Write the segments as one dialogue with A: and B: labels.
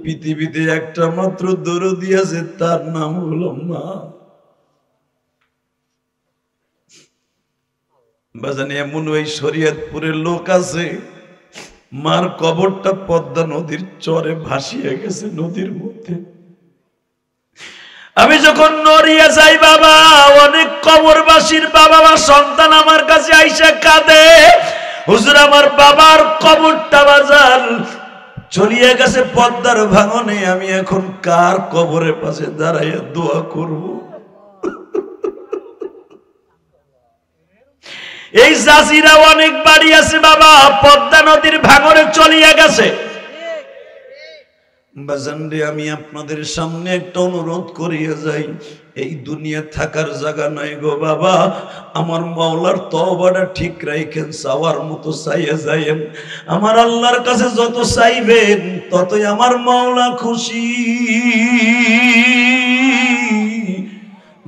A: পৃথিবীতে একটা মাত্র দরদি আছে, তার নাম হলো মা। বাজানে এমন ওই শরীয়তপুরের লোক আছে, মার কবরটা পদ্মা নদীর চরে ভাসিয়ে গেছে নদীর মধ্যে। আমি যখন নড়িয়ে যাই বাবা, অনেক কবরবাসীর বাবা বা সন্তান আমার কাছে আইসা কাঁদে, হুজুর আমার বাবার কবরটা বাজার চলিয়ে গেছে পদ্মার ভাঙনে, আমি এখন কার কবরের পাশে দাঁড়াইয়া দোয়া করব? এই জাজিরা অনেক বাড়ি আছে বাবা, পদ্মা নদীর ভাঙনে চলিয়ে গেছে। বাজানরে আমি আপনাদের সামনে একটা অনুরোধ করিয়া যাই, এই দুনিয়া থাকার জায়গা নাই গো বাবা। আমার মাওলার তওবাটা ঠিক রাখেন, চাওয়ার মতো চাইয়া যাইয়েন। আমার আল্লাহর কাছে যত চাইবেন ততই আমার মাওলা খুশি।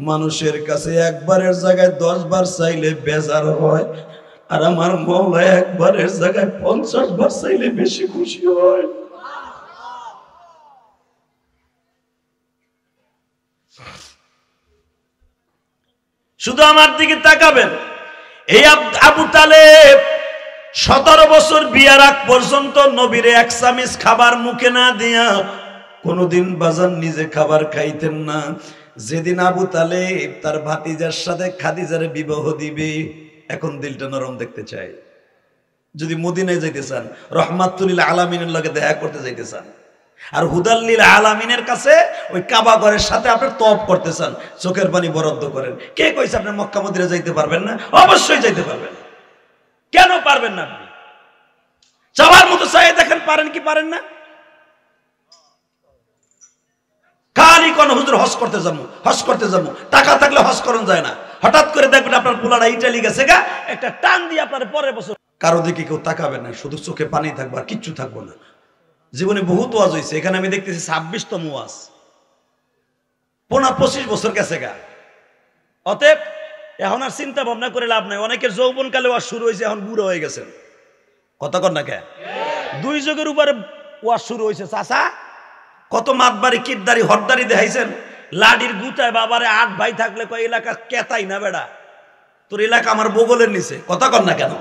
A: মানুষের কাছে একবারের জায়গায় 10 বার চাইলে বেজার হয়, আর আমার মাওলা একবারের জায়গায় 50 বার চাইলে বেশি খুশি হয়। শুধু আমার দিকে তাকাবেন, এই আবু তালেব 17 বছর বিয়ার আগ পর্যন্ত নবীরে এক চামিচ খাবার মুখে না দিয়া কোনদিন বাজান নিজে খাবার খাইতেন না। যেদিন আবু তালেব তার ভাতিজার সাথে খাদিজারে বিবাহ দিবে, এখন দিলটা নরম দেখতে চাই। যদি মদিনায় যাইতে চান, রহমাতুল লিল আলামিনের লগে দেখা করতে যাইতে চান, আর হুদাল্লিল আলামিনের কাছে ওই কাবা ঘরের সাথে আপনি তওয়াফ করতে চান, চোখের পানি বরাদ্দ করেন। কে কইছে আপনি মক্কা মদিনা যাইতে পারবেন না? অবশ্যই যাইতে পারবেন। কেন পারবেন না? আপনি চাওয়ার মতো চাই দেখেন, পারেন কি পারেন না? খালি কোন হুজুর হজ করতে যাবো, হজ করতে যাবো, টাকা থাকলে হজ করন যায় না। হঠাৎ করে দেখবেন আপনার পোলাটা ইটালি গেছে গা, একটা টান দিয়ে আপনার পরের বছর কারো দিকে কেউ তাকাবে না, শুধু চোখে পানি থাকবে আর কিচ্ছু থাকবো না। জীবনে বহুত ওয়াজ হয়েছে, এখানে আমি দেখতেছি 26তম ওয়াজ, 25 বছর গেছে গা। অতএব এখন আর চিন্তা ভাবনা করে লাভ নাই। অনেকের যৌবনকালে ওয়াজ শুরু হয়েছে, এখন বুড়ো হয়ে গেছেন। কথা কন না কে? 2 যুগের উপরে ওয়াজ শুরু হয়েছে। চাচা কত মাতবাড়ি কিরদারি হরদারি দেখাইছেন, লাডির গুতায় বাবারে 8 ভাই থাকলে কয় এলাকা কেতাই না বেড়া, তোর এলাকা আমার বগলের নিচে। কথা কন না কেন?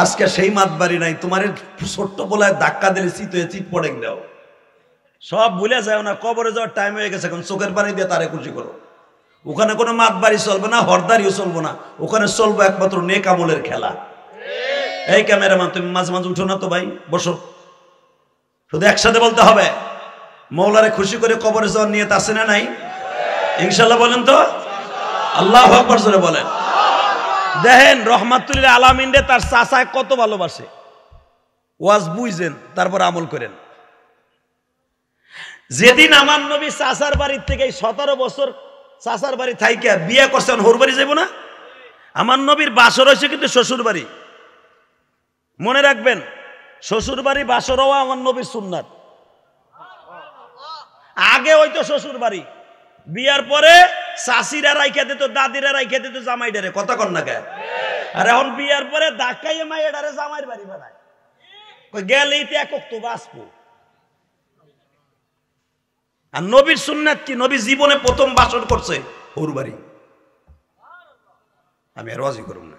A: আজকে সেই মাতবাড়ি নাই, তোমার ছোট্ট বলায় ধাক্কা দিলে চিত হয়ে চিত পড়ে দাও। সব ভুলে যায় না, কবরে যাওয়ার টাইম হয়ে গেছে, এখন চোখের পানি দিয়ে তারে খুশি করো। ওখানে কোনো মাতবাড়ি চলবে না, হরদারিও চলবো না, ওখানে চলবো একমাত্র নেক আমলের খেলা। এই ক্যামেরাম্যান তুমি মাঝে মাঝে উঠো না তো ভাই, বসো। শুধু একসাথে বলতে হবে, মৌলারে খুশি করে কবরে যাওয়ার নিয়ত আছে না নাই? ইনশাল্লাহ বলেন তো, আল্লাহু আকবার জোরে বলেন। দেখেন রহমাতুল লিল আলামিন রে তার চাচায় কত ভালোবাসে। ওয়াজ বুঝেন, তারপর আমল করেন। যেদিন আমার নবী চাচার বাড়ির থেকে 17 বছর চাচার বাড়ি থাইকা বিয়ে করছেন, হোর বাড়ি যাইব না? আমার নবীর বাসর হয়েছে কিন্তু শ্বশুর বাড়ি। মনে রাখবেন, শ্বশুর বাড়ি বাসর হওয়া আমার নবীর সুন্নাত। আগে হয়তো শ্বশুর বাড়ি, বিয়ার পরে শাশিরা রাইখা দিত, দাদিরা রাইখা দিত জামাইডারে। কথা কন না কে? আর এখন বিয়ার পরে ধাক্কাইয়ে মাইয়াডারে জামাইয়ের বাড়ি বানায়। গেলেই তো একক তো বাঁচবো। আর নবীর সুন্নাত কি? নবী জীবনে প্রথম বাসর করছে ওর বাড়ি। আমি আর ওয়াজই করব না,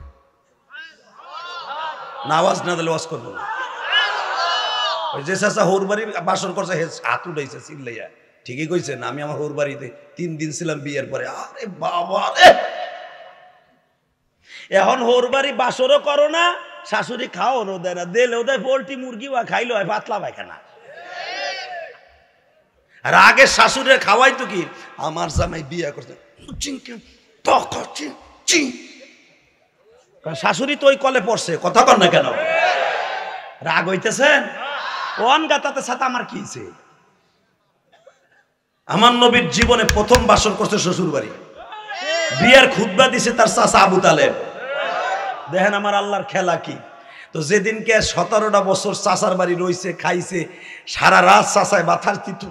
A: না আওয়াজ না দিলে ওয়াজ করবো না। ওই যে চাচা হোর বাড়ি বাসর করছে, হাত উঠাইছে চিল্লাইয়া, ঠিকই কইছেন। আমি আমার হোর বাড়িতে 3 দিন ছিলাম বিয়ের পরে। আরে বাবা রে, এখন হোর বাড়ি বাসরও করো না, শাশুড়ি খাওয়ানো দেয় না, দিলেও দেয় পোল্ট্রি মুরগি, বা খাইলেও হয় পাতলা পায়খানা। আর আগে শাশুড়ি খাওয়াইতো কি, আমার জামাই বিয়ে করছে, শাশুড়ি তো ওই কলে পড়ছে। কথা কন না কেন? রাগ হইতেছেন? ওয়ান গাতাতে সাথে আমার কি হইছে? আমার নবীর জীবনে প্রথম বাসর করছে শ্বশুর বাড়ি। বিয়ের খুতবা দিছে তার চাচা আবু তালেব। দেখেন আমার আল্লাহর খেলা কি। তো যেদিনকে 17টা বছর চাচার বাড়ি রইছে, খাইছে, সারা রাত চাচায় মাথার তিত,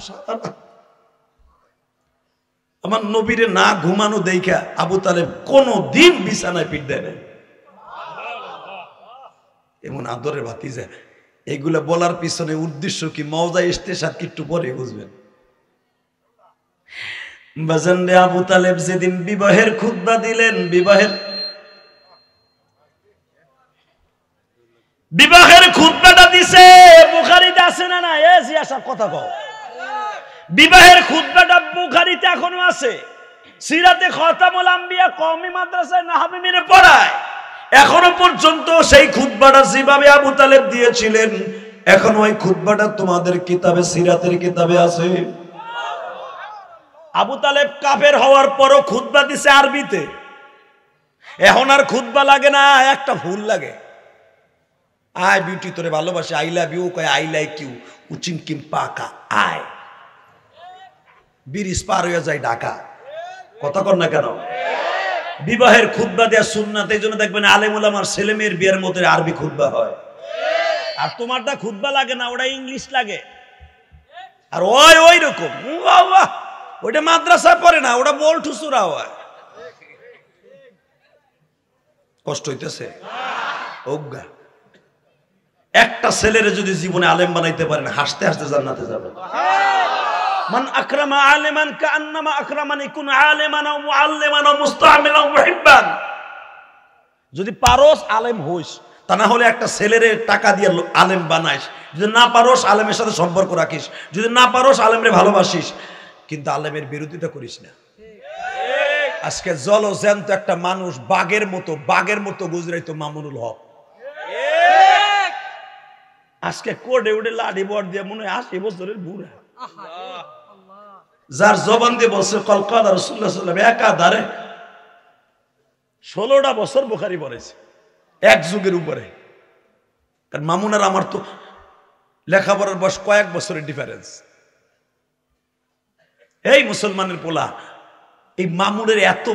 A: আমার নবীরে না ঘুমানো দেখা আবু তালেব কোনো দিন বিছানায় পিঠ দেয় না। এমন আদরের ভাতিজা, এগুলা বলার পিছনে উদ্দেশ্য কি, মওজা ইস্তেশাদ কি একটু পরে বুঝবেন। বাজান রে, আবু তালেব যেদিন বিবাহের খুতবা দিলেন, বিবাহের খুতবাটা দিছে বুখারীতে আছে না না? এ জিয়া সাহেব কথা কও। বিবাহের খুতবাটা বুখারীতে এখনো আছে। সিরাতে খতামুল আম্বিয়া কওমি মাদ্রাসায় নাহবি মিরে পড়ায়। এখনো পর্যন্ত সেই খুতবাটা যেভাবে আবু তালেব দিয়েছিলেন, এখন ওই খুতবাটা তোমাদের কিতাবে, সিরাতের কিতাবে আছে। আবু তালেব কাফের হওয়ার পরও খুতবা দিছে আরবিতে। এখন আর খুতবা লাগে না, একটা ফুল লাগে। আয় বিউটি তোরে ভালোবাসে, আই লাভ ইউ কয় I like you, Uching Kim পাকা আয়। ব্রিজ পার হয়ে যায় ঢাকা। কথা কর না কেন? বিবাহের খুতবা দেয়া সুন্নাত। এই জন্য দেখবেন আলেম ওলামার ছেলে মেয়ের বিয়ের মধ্যে আরবি খুতবা হয়। আর তোমারটা খুতবা লাগে না, ওটা ইংলিশ লাগে। আর ওই রকম ওইটা মাদ্রাসায় পড়ে না, ওটা বল ঠুসুরা হয়। কষ্ট হইতেছে অজ্ঞা। একটা ছেলের যদি জীবনে আলেম বানাইতে পারেন, হাসতে হাসতে জান্নাতে যাবেন। মান আকরামা আলিমান কাআন্নামা আকরামান ইকুন আলিমান ওয়া মুআল্লিমান ওয়া মুস্তামিলান ওয়া মুহিব্বান। যদি পারোস আলেম হইস, তা না হলে একটা ছেলেরে টাকা দিয়ে আলেম বানাইস। যদি না পারোস আলেমের সাথে সম্পর্ক রাখিস, যদি না পারোস আলেমরে ভালোবাসিস, কিন্তু আলেমের বিরোধিতা করিস না। আজকে জলজ্যান্ত একটা মানুষ বাঘের মতো গুজরাইতো মামুনুল হক। আজকে কোডে উঠে লাঠি বর দিয়ে মনে হয় 80 বছরের বুড়া, যার জবান দিয়ে বলছে কলকাতা রাসূলুল্লাহ সাল্লাল্লাহু আলাইহি ওয়াসাল্লাম একাধারে 16টা বছর বুখারী পড়েছে এক যুগের উপরে। কারণ মামুন আর আমার তো লেখাপড়ার বয়স কয়েক বছরের ডিফারেন্স। এই মুসলমানের পোলা, এই মামুনের এত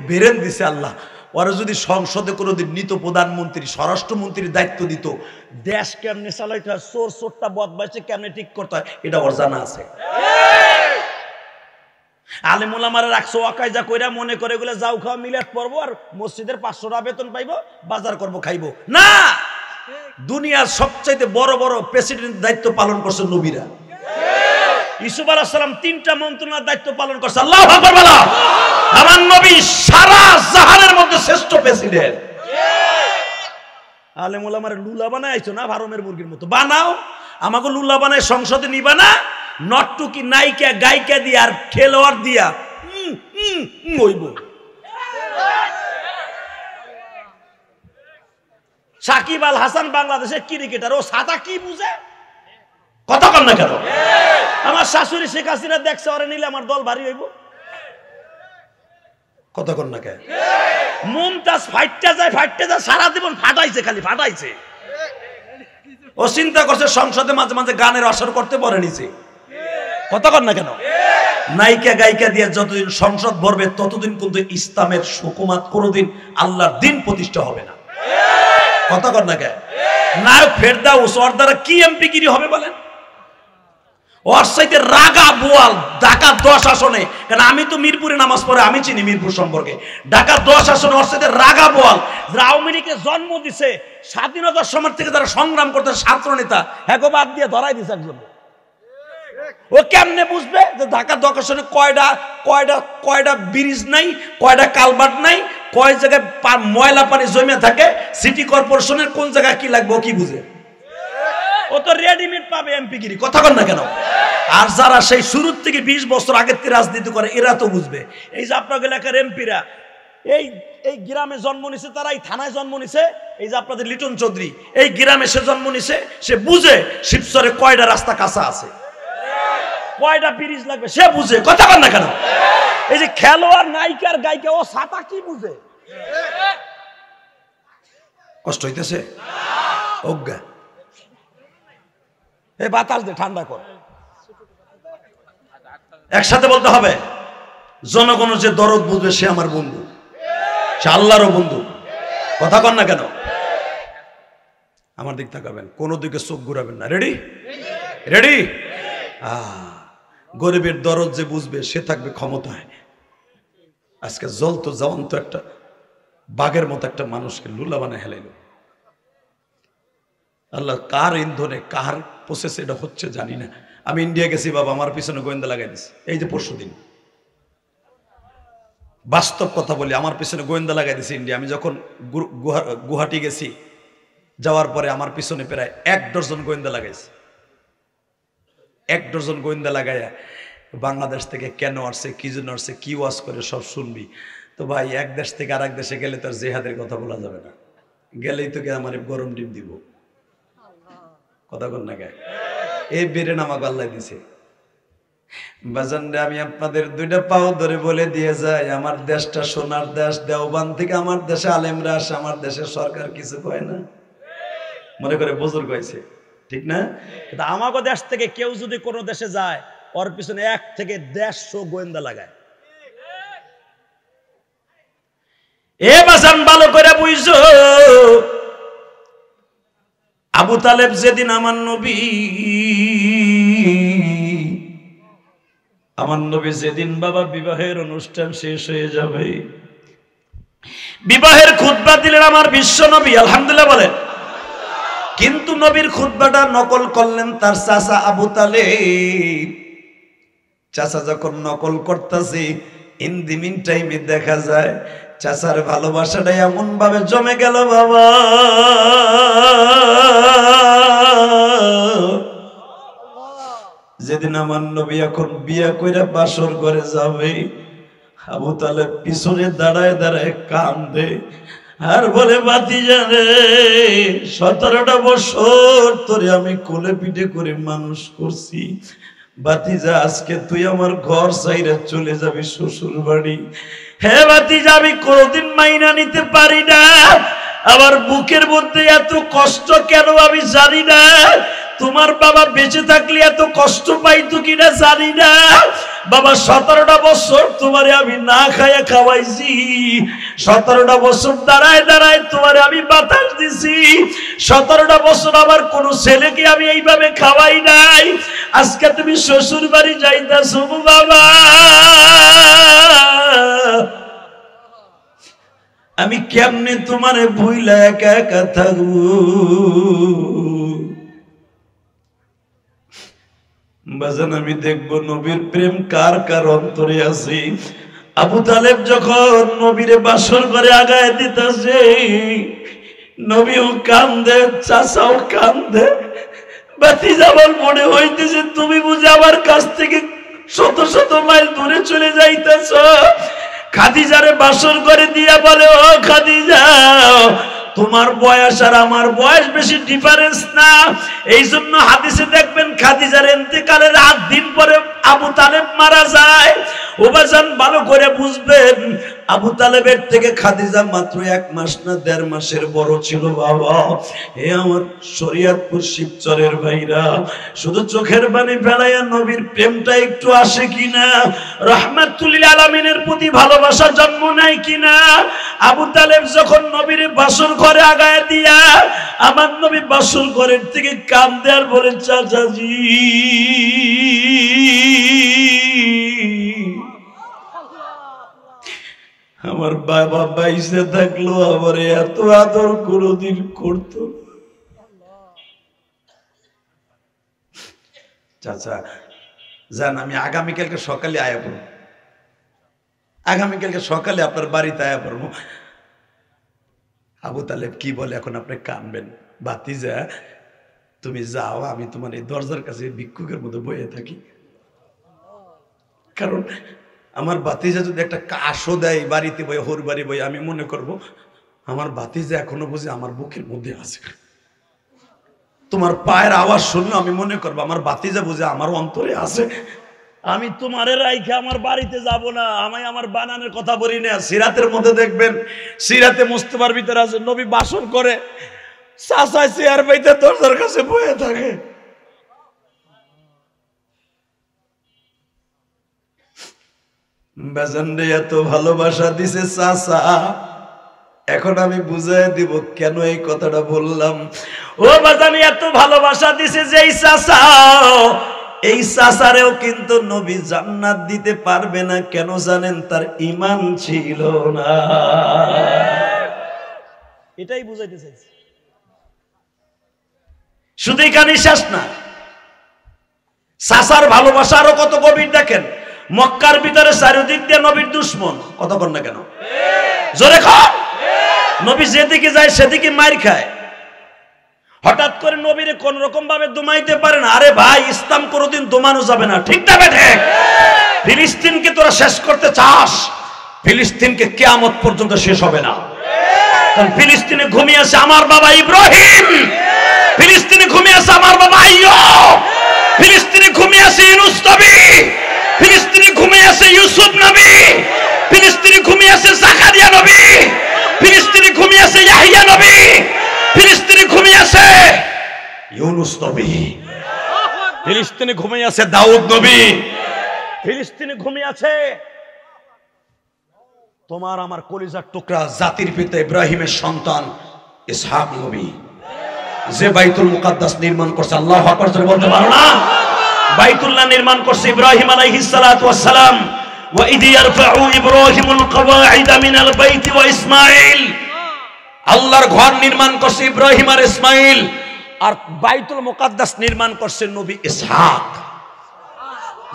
A: বেরেন দিছে আল্লাহ। ওরা যদি সংসদে কোনোদিন নিত, প্রধানমন্ত্রী স্বরাষ্ট্রমন্ত্রীর দায়িত্ব দিত, দেশ কেমনে চালাইতে হয়, চোরটা বদমাইশে কেমনে ঠিক করতে হয়, এটা ওর জানা আছে। আলেম ওলামারা রাখছো ওয়াকাইজা কইরা, মনে করে এগুলো যাও খাওয়া মিলাদ পড়বো আর মসজিদের 500 টাকা বেতন পাইবো, বাজার করবো খাইবো না। দুনিয়ার সবচাইতে বড় প্রেসিডেন্ট দায়িত্ব পালন করছে নবীরা। ইউসুফ আলাইহিস সালাম 3টা মন্ত্রণার দায়িত্ব পালন করছে। আল্লাহু আকবার বলো। আমার নবী সারা জাহানের মধ্যে শ্রেষ্ঠ প্রেসিডেন্ট। আলেম ওলামারে লুলা বানাইছো না, ফার্মের মুরগির মতো বানাও। আমাকে লুলা বানায় সংসদে নিবা না, নটটুকি নায়িকা গায়িকা দিয়া আর খেলোয়াড় দিয়া হইব। সাকিব আল হাসান বাংলাদেশের ক্রিকেটার, ও সাদা কি বুঝে? কথা কন না কেন? আমার শাশুড়ি শেখ হাসিনা দেখছে, ওরে নিলে আমার দল ভারী হইব। কথা কন না কেন? মুমতাজ ফাইটটা যায় সারা জীবন ফাটাইছে, খালি ফাটাইছে। ও চিন্তা করছে সংসদে মাঝে মাঝে গানের আসর করতে পারে নিছে। কথা কন না কেন? নায়িকা গায়িকা দিয়ে যতদিন সংসদ ভরবে, ততদিন কিন্তু ইসলামের হুকুমত কোনোদিন আল্লাহর দিন প্রতিষ্ঠা হবে না। কথা কন না কেন? নায়ক ফেরদাউস, ওর দ্বারা কি এমপিগিরি হবে বলেন? ওর সাথে রাগা বোয়াল ঢাকা 10 আসনে, কারণ আমি তো মিরপুরে নামাজ পড়ে, আমি চিনি মিরপুর সম্পর্কে। ঢাকা 10 আসনে ওর সাথে রাগা বোয়াল, যারা আওয়ামী লীগকে জন্ম দিছে, স্বাধীনতার সময় থেকে যারা সংগ্রাম করতে ছাত্র নেতা, হ্যাঁ বাদ দিয়ে ধরাই দিছে একজন। ও কেমনে বুঝবে যে ঢাকা 10 আসনে কয়টা ব্রিজ নাই, কয়টা কালভার্ট নাই, কয় জায়গায় ময়লা পানি জমে থাকে, সিটি কর্পোরেশনের কোন জায়গায় কি লাগবে ও কি বুঝে? ও তো রেডিমেড পাবে এমপিগিরি। কথা কন না কেন? আর যারা সেই শুরুর থেকে 20 বছর আগের থেকে রাজনীতি করে, এরা তো বুঝবে। এই যে আপনাদের এলাকার এমপিরা এই গ্রামে জন্ম নিছে, তারা এই থানায় জন্ম নিছে। এই যে আপনাদের লিটন চৌধুরী এই গ্রামে সে জন্ম নিছে, সে বুঝে শিবচরে কয়টা রাস্তা কাঁচা আছে, কয়টা ব্রিজ লাগবে সে বুঝে। কথা কন না কেন? এই যে খেলোয়াড় নায়িকার গায়িকা, ও ছাতা কি বুঝে? কষ্ট হইতেছে অজ্ঞা। এই বাতাস দে, ঠান্ডা কর। একসাথে বলতে হবে, জনগণের যে দরদ বুঝবে সে আমার বন্ধু, সে আল্লাহরও বন্ধু। কথা কন না কেন? আমার দিক তাকাবেন, কোনো দিকে চোখ ঘুরাবেন না। রেডি? গরিবের দরদ যে বুঝবে সে থাকবে ক্ষমতায়। আজকে জ্বলতো জ্বলন্ত একটা বাঘের মতো একটা মানুষকে লুলা বানায় হেলাইল। আল্লাহ কার ইন্ধনে কার প্রসেস এটা হচ্ছে জানি না। আমি ইন্ডিয়া গেছি বাবা, আমার পিছনে গোয়েন্দা লাগাই দিছে। এই যে পরশুদিন, বাস্তব কথা বলি, আমার পিছনে গোয়েন্দা লাগাই দিছে ইন্ডিয়া। আমি যখন গুয়াহাটি গেছি, যাওয়ার পরে আমার পিছনে প্রায় 1 ডজন গোয়েন্দা লাগাইছে। 1 ডজন গোয়েন্দা লাগাইয়া বাংলাদেশ থেকে কেন আসছে, কি জন্য আসছে, কি ওয়াজ করে সব শুনবি। তো ভাই, এক দেশ থেকে আর এক দেশে গেলে তার জেহাদের কথা বলা যাবে না, গেলেই তোকে আমার গরম ডিম দিব। কথা কন না গায়ে, এই বেড়ে আমাকে আল্লাহ দিছে। বাজানরে আমি আপনাদের 2টা পাও ধরে বলে দিয়ে যাই, আমার দেশটা সোনার দেশ। দেওবান থেকে আমার দেশে আলেমরা আসে, আমার দেশের সরকার কিছু কয় না, মনে করে বুজুর্গ হয়েছে, ঠিক না? কিন্তু আমাকে দেশ থেকে কেউ যদি কোনো দেশে যায়, ওর পিছনে 1 থেকে 150 গোয়েন্দা লাগায়। এ বাজান ভালো করে বুঝছো, আবু তালেব যেদিন আমার নবী যেদিন বাবা বিবাহের অনুষ্ঠান শেষ হয়ে যাবে, বিবাহের খুতবা দিলেন আমার বিশ্ব নবী, আলহামদুলিল্লাহ বলেন। কিন্তু নবীর খুতবাটা নকল করলেন তার চাচা আবু তালেব। চাচা যখন নকল করতেছে, ইন দি মিন টাইমে দেখা যায় চাচার ভালোবাসাটা এমন ভাবে জমে গেল বাবা, যেদিন আমার নবী এখন বিয়া কইরা বাসর ঘরে যাবে, আবু তালেব পিছনে দাঁড়ায় দাঁড়ায় কান্দে আর বলে, ভাতিজা রে, 17টা বছর তোরে আমি কোলে পিঠে করে মানুষ করছি, ভাতিজা আজকে তুই আমার ঘর ছাইরা চলে যাবি শ্বশুর বাড়ি। হে ভাতিজা, আমি কোনোদিন মাইনা নিতে পারি না, আমার বুকের মধ্যে এত কষ্ট কেন আমি জানি না। তোমার বাবা বেঁচে থাকলে এত কষ্ট পাইতো কিনা জানি না। বাবা 17টা বছর তোমারে আমি না খাইয়া খাওয়াইছি, 17টা বছর দাঁড়ায় দাঁড়ায় তোমারে আমি বাতাস দিছি, 17টা বছর আমার কোন ছেলেকে আমি এইভাবে খাওয়াই নাই। আজকে তুমি শ্বশুর বাড়ি যাইতাছো বাবা, আমি কেমনে তোমারে ভুইলা একা একা থাকবো। বাজান, আমি দেখবো নবীর প্রেম কার কার অন্তরে আছে। আবু তালেব যখন নবীরে বাসর করে আগায় দিতেছে, নবীও কান্দে, চাচাও কান্দে। ভাতিজা আমার মনে হইতেছে তুমি বুঝে আমার কাছ থেকে শত শত মাইল দূরে চলে যাইতেছ। খাদিজারে বাসর করে দিয়া বলে, ও খাদিজা, তোমার বয়স আর আমার বয়স বেশি ডিফারেন্স না। এই জন্য হাদিসে দেখবেন খাদিজার ইন্তেকালের 8 দিন পরে আবু তালেব মারা যায়। ওবাজান ভালো করে বুঝবেন, আবু তালেবের থেকে খাদিজা মাত্র 1 মাস না 1.5 মাসের বড় ছিল বাবা। এ আমার শরীয়তপুর শিবচরের ভাইরা, শুধু চোখের পানি ফেলাইয়া নবীর প্রেমটা একটু আসে কিনা, রাহমাতুল লিল আলামিনের প্রতি ভালোবাসা জন্ম নেয় কিনা। আবু তালেব যখন নবীর বাসর ঘরে আগায় দিয়া, আমার নবী বাসর ঘরের থেকে কান্দে আর বলে, চাচাজি আমার বাবা বাইসে থাকলো আমার এত আদর কোনদিন করতো। চাচা জান, আমি আগামীকালকে সকালে আয়া পড়ব, আগামীকালকে সকালে আপনার বাড়িতে আয়া পড়বো। আবু তালেব কি বলে, এখন আপনি কানবেন। ভাতিজা তুমি যাও, আমি তোমার এই দরজার কাছে ভিক্ষুকের মতো বয়ে থাকি। কারণ আমার ভাতিজা যদি একটা কাশও দেয় বাড়িতে বই, হোর বাড়ি বই, আমি মনে করব আমার ভাতিজা এখনো বুঝে আমার বুকের মধ্যে আছে। তোমার পায়ের আওয়াজ শুনলে আমি মনে করবো আমার ভাতিজা বুঝে আমার অন্তরে আছে। আমি তোমারে রাইখে আমার বাড়িতে যাব না, আমি আমার বানানের কথা বলি না। সিরাতের মধ্যে দেখবেন, সিরাতে মুস্তাফার ভিতরে আছে, নবী বাসর করে চাচায় চেয়ার পাইতে দরজার কাছে বয়ে থাকে। বেজানরে এত ভালোবাসা দিছে চাচা, এখন আমি বুঝাই দিব কেন এই কথাটা বললাম। ও বাজানি, এত ভালোবাসা দিছে যে এই চাচা, এই চাচারেও কিন্তু নবী জান্নাত দিতে পারবে না। কেন জানেন? তার ঈমান ছিল না। এটাই বুঝাইতে চাইছি। শুধু এখানেই শেষ না, চাচার ভালোবাসা আরো কত গভীর দেখেন। মক্কার ভিতরে চারিদিক দিয়ে নবীর দুশ্মন, কতক্ষণ না কেন জোরে খান, নবী যেদিকে যায় সেদিকে মার খায়। হঠাৎ করে নবীরে কোন রকম ভাবে দমাইতে পারে না। আরে ভাই, ইসলাম কোনোদিন দমানো যাবে না, ঠিক না বেঠে? ফিলিস্তিনকে তোরা শেষ করতে চাস, ফিলিস্তিনকে কিয়ামত পর্যন্ত শেষ হবে না। কারণ ফিলিস্তিনে ঘুমিয়ে আছে আমার বাবা ইব্রাহিম, ফিলিস্তিনে ঘুমিয়ে আছে আমার বাবা আইয়ুব, ফিলিস্তিনে ঘুমিয়ে আছে ইউনূস নবী, ফিলিস্তিনে ঘুমিয়ে আছে ইউসুফ নবী, ফিলিস্তিনে ঘুমিয়ে আছে জাকারিয়া নবী, ফিলিস্তিনে ঘুমিয়ে আছে ইয়াহইয়া নবী, ফিলিস্তিনে ঘুমিয়ে আছে ইউনূস নবী, ফিলিস্তিনে ঘুমিয়ে আছে দাউদ নবী, ফিলিস্তিনে ঘুমিয়ে আছে তোমার আমার কলিজার টুকরা জাতির পিতা ইব্রাহিমের সন্তান ইসহাক নবী, যে বাইতুল মুকাদ্দাস নির্মাণ করছে। আল্লাহু আকবার জোরে বলতে পারো না? বাইতুল্লাহ নির্মাণ করছে ইব্রাহিম আলাইহিস সালাতু ওয়াস সালাম। ওয়া ইদ ইয়ারফাউ ইব্রাহিমুল কওয়াইদা মিনাল বাইতি ওয়া ইসমাঈল, আল্লাহর ঘর নির্মাণ করছে ইব্রাহিম আর ইসমাঈল, আর বাইতুল মুকাদ্দাস নির্মাণ করছে নবী ইসহাক।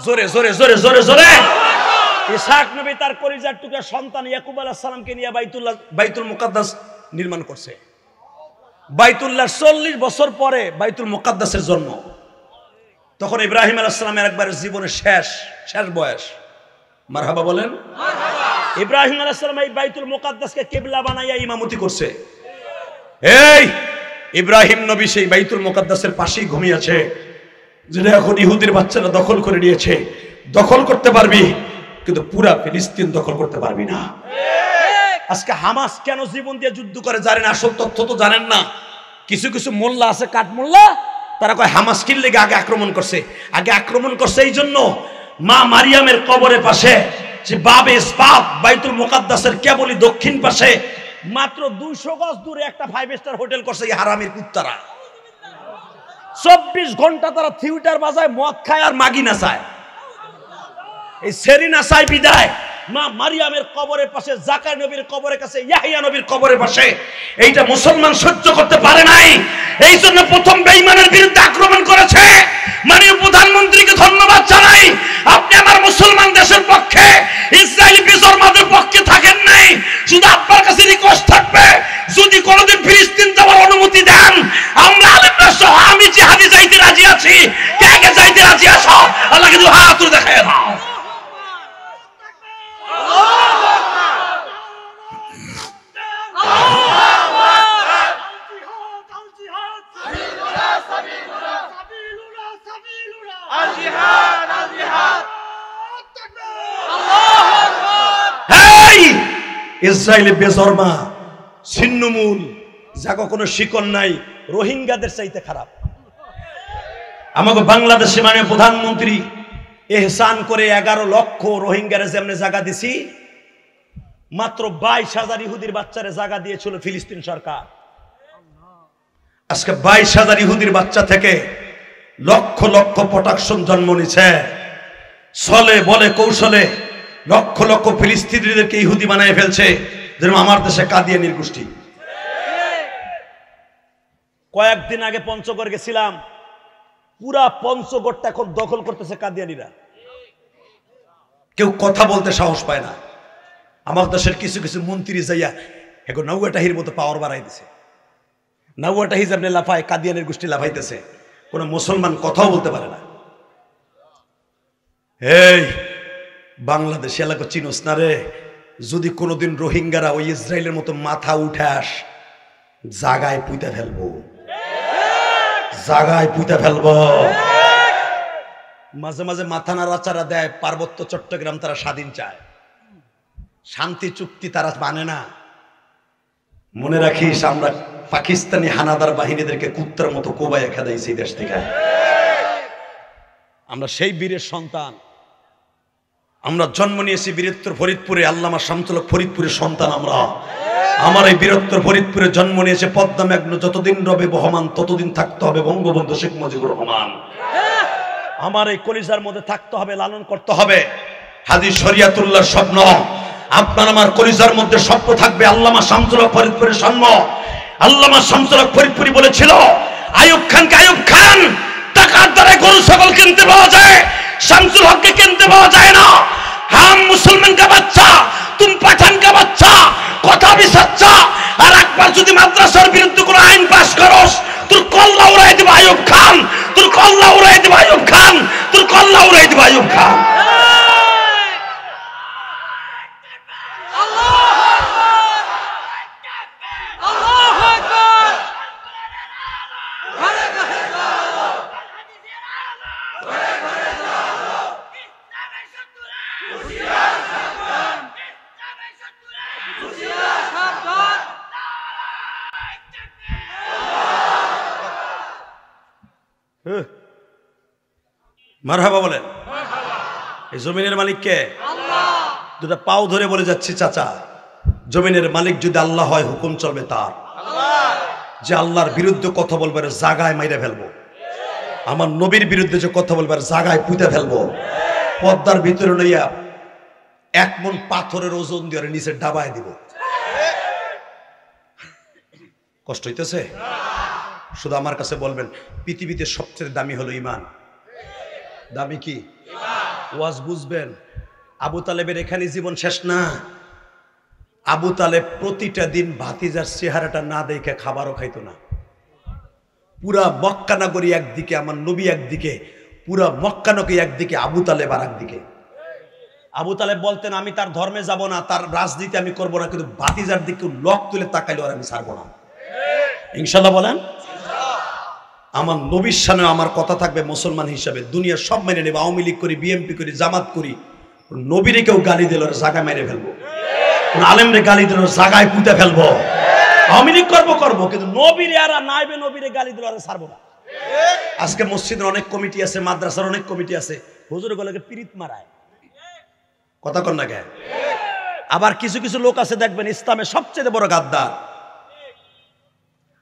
A: জোরে জোরে জোরে জোরে জোরে। ইসহাক নবী তার কলিজার টুকরা সন্তান ইয়াকুব আলাইহিস সালামকে নিয়ে বাইতুল মুকাদ্দাস নির্মাণ করছে। বাইতুল্লাহ 40 বছর পরে বাইতুল মুকাদ্দাসের জন্ম। তখন ইব্রাহিম আলাইহিস সালামের একবার জীবনের শেষ বয়স। মারহাবা বলেন। ইব্রাহিম আলাইহিস সালাম এই বাইতুল মুকাদ্দাসকে কিবলা বানাইয়া ইমামতি করছে। এই ইব্রাহিম নবী সেই বাইতুল মুকাদ্দাসের পাশেই ঘুমিয়ে আছে, যেটা এখন ইহুদির বাচ্চারা দখল করে নিয়েছে। দখল করতে পারবি, কিন্তু পুরা ফিলিস্তিন দখল করতে পারবি না। আজকে হামাস কেন জীবন দিয়ে যুদ্ধ করে জানেন? আসল তথ্য তো জানেন না। কিছু কিছু মোল্লা আছে, কাঠ মোল্লা, তারা কয় হামাস কিল লেগে আগে আক্রমণ করছে। আগে আক্রমণ করছে এই জন্য মা মারিয়ামের কবরের পাশে যে বাবে ইসপাত বাইতুল মুকাদ্দাসের কেবলই দক্ষিণ পাশে মাত্র 200 গজ দূরে একটা 5 স্টার হোটেল করছে এই হারামির কুত্তারা। 24 ঘন্টা তারা থিয়েটার বাজায়, মদ খায় আর মাগি নাচায়। এই সেরি নাচায় বিদায় মা মারিয়ামের কবরের পাশে, জাকারিয়া নবীর কবরের কাছে, ইয়াহইয়া নবীর কবরের পাশে। এইটা মুসলমান সহ্য করতে পারে নাই, এই জন্য প্রথম বেঈমানের বিরুদ্ধে আক্রমণ করেছে। মাননীয় প্রধানমন্ত্রীকে ধন্যবাদ জানাই, আপনি আমার মুসলমান দেশের পক্ষে, ইসরায়েলি বেজরমাদের পক্ষে থাকেন নাই। শুধু আপনার কাছে রিকোয়েস্ট থাকবে, যদি কোনোদিন ফিলিস্তিন যাওয়ার অনুমতি দেন, আমরা আলেমরা সহ আমি জিহাদে যাইতে রাজি আছি। কে কে যাইতে রাজি আছো? আল্লাহকে দুই হাত তুলে দেখায় দাও। ইসরায়েলি বেজরমা ছিন্নমূল, যাকে কোনো শিকড় নাই, রোহিঙ্গাদের চাইতে খারাপ। আমাকে বাংলাদেশে মানে প্রধানমন্ত্রী এহসান করে 11 লক্ষ রোহিঙ্গারে যেমনে জায়গা দিছি, মাত্র 22,000 ইহুদির বাচ্চারে জায়গা দিয়েছিল ফিলিস্তিন সরকার। আজকে 22,000 ইহুদির বাচ্চা থেকে লক্ষ লক্ষ প্রোটেকশন জন্ম নিছে। ছলে বলে কৌশলে লক্ষ লক্ষ ফিলিস্তিনিদেরকে ইহুদি বানায় ফেলছে, যেরকম আমার দেশে কাদিয়ানির গোষ্ঠী। কয়েকদিন আগে পঞ্চগড় গেছিলাম, পুরা পঞ্চগড়টা এখন দখল করতেছে কাদিয়ানিরা। কেউ কথা বলতে সাহস পায় না। আমার দেশের কিছু কিছু মন্ত্রী যাইয়া এখন নাউয়াটাহির মতো পাওয়ার বাড়াই দিছে। নাউয়াটাহি যেমনি লাফায়, কাদিয়ানির গোষ্ঠী লাফাইতেছে। কোন মুসলমান কথাও বলতে পারে না। এই বাংলাদেশ এলাকা চিনোস না রে? যদি কোনোদিন রোহিঙ্গারা ওই ইসরায়েলের মতো মাথা উঠাস, জাগায় পুঁতে ফেলবো, জাগায় পুঁতে ফেলবো। মাঝে মাঝে মাথা নাড়াচাড়া দেয়। পার্বত্য চট্টগ্রাম তারা স্বাধীন চায়, শান্তি চুক্তি তারা মানে না। মনে রাখিস, আমরা পাকিস্তানি হানাদার বাহিনীদেরকে কুত্তার মতো কোবাইয়া খেদাইছি দেশ থেকে। আমরা সেই বীরের সন্তান। আমরা জন্ম নিয়েছি বীরত্তর ফরিদপুরে, আল্লামা শামসুল হক ফরিদপুরের সন্তান আমরা। আমার এই বীরত্তর ফরিদপুরে জন্ম নিয়েছে পদ্মা মেঘনা যতদিন রবে বহমান, ততদিন থাকতে হবে বঙ্গবন্ধু শেখ মুজিবুর রহমান। আমার এই কলিজার মধ্যে থাকতে হবে, লালন করতে হবে হাজী শরিয়াতুল্লাহর স্বপ্ন। আপনার আমার কলিজার মধ্যে স্বপ্ন থাকবে আল্লামা শামসুল হক ফরিদপুরের জন্ম। আল্লামা শামসুল হক ফরিদপুরি বলেছিল, আইয়ুব খানকে আইয়ুব খান, টাকার দ্বারা গরু ছাগল কিনতে পাওয়া যায়, শামসুল হককে কিনতে পাওয়া যায় না। হাম মুসলমান কা বাচ্চা, তুম পাঠান কা বাচ্চা, কথা भी सच्चा। আর একবার যদি মাদ্রাসার বিরুদ্ধে কোনো আইন পাস করস, তোর কল্লা উড়াই দেব আইয়ুব খান, তোর কল্লা উড়াই দেব আইয়ুব খান, তোর কল্লা উড়াই দেব আইয়ুব খান। মারহাবা বলেন। এই জমিনের মালিক কে? আল্লাহ। দুটা পাও ধরে বলে যাচ্ছি চাচা, জমিনের মালিক যদি আল্লাহ হয়, হুকুম চলবে তার। যে আল্লাহর বিরুদ্ধে কথা বলবে জাগায় মাইরে ফেলবো, আমার নবীর বিরুদ্ধে যে কথা বলবে জাগায় পুঁতে ফেলবো, পদ্মার ভিতরে লইয়া 1 মণ পাথরের ওজন দিয়ে নিচে ডাবায় দিব। কষ্ট হইতেছে? শুধু আমার কাছে বলবেন, পৃথিবীতে সবচেয়ে দামি হলো ঈমান। দামি কি? ওয়াজ বুঝবেন। আবু তালেবের এখানে জীবন শেষ না। আবু তালেব প্রতিটা দিন ভাতিজার চেহারাটা না দেখে খাবারও খাইতো না। পুরা মক্কা নগরী একদিকে, আমার নবী একদিকে, পুরা মক্কা নগরী একদিকে, আবু তালেব আর একদিকে। আবু তালেব বলতেন, আমি তার ধর্মে যাব না, তার রাজনীতি আমি করব না, কিন্তু ভাতিজার দিকে লক তুলে তাকাইলো আর আমি ছাড়বো না। ইনশাআল্লাহ বলেন। আমার নবীর সামনে আমার কথা থাকবে মুসলমান হিসাবে, দুনিয়া সব মেনে নেবে। আওয়ামী লীগ করি, বিএনপি করি, জামাত করি, নবীরে কেউ গালি দিল জায়গায় মেরে ফেলবো, আলেমরে গালি দিল জায়গায় পুঁতে ফেলবো। আওয়ামী লীগ করবো, কিন্তু নবীরে আর নাইবে নবীরে গালি দিল আর ছাড়বো না। আজকে মসজিদের অনেক কমিটি আছে, মাদ্রাসার অনেক কমিটি আছে, হুজুর গুলোকে পিরিত মারায়, কথা কন না কে? আবার কিছু কিছু লোক আছে দেখবেন ইসলামের সবচেয়ে বড় গাদ্দার,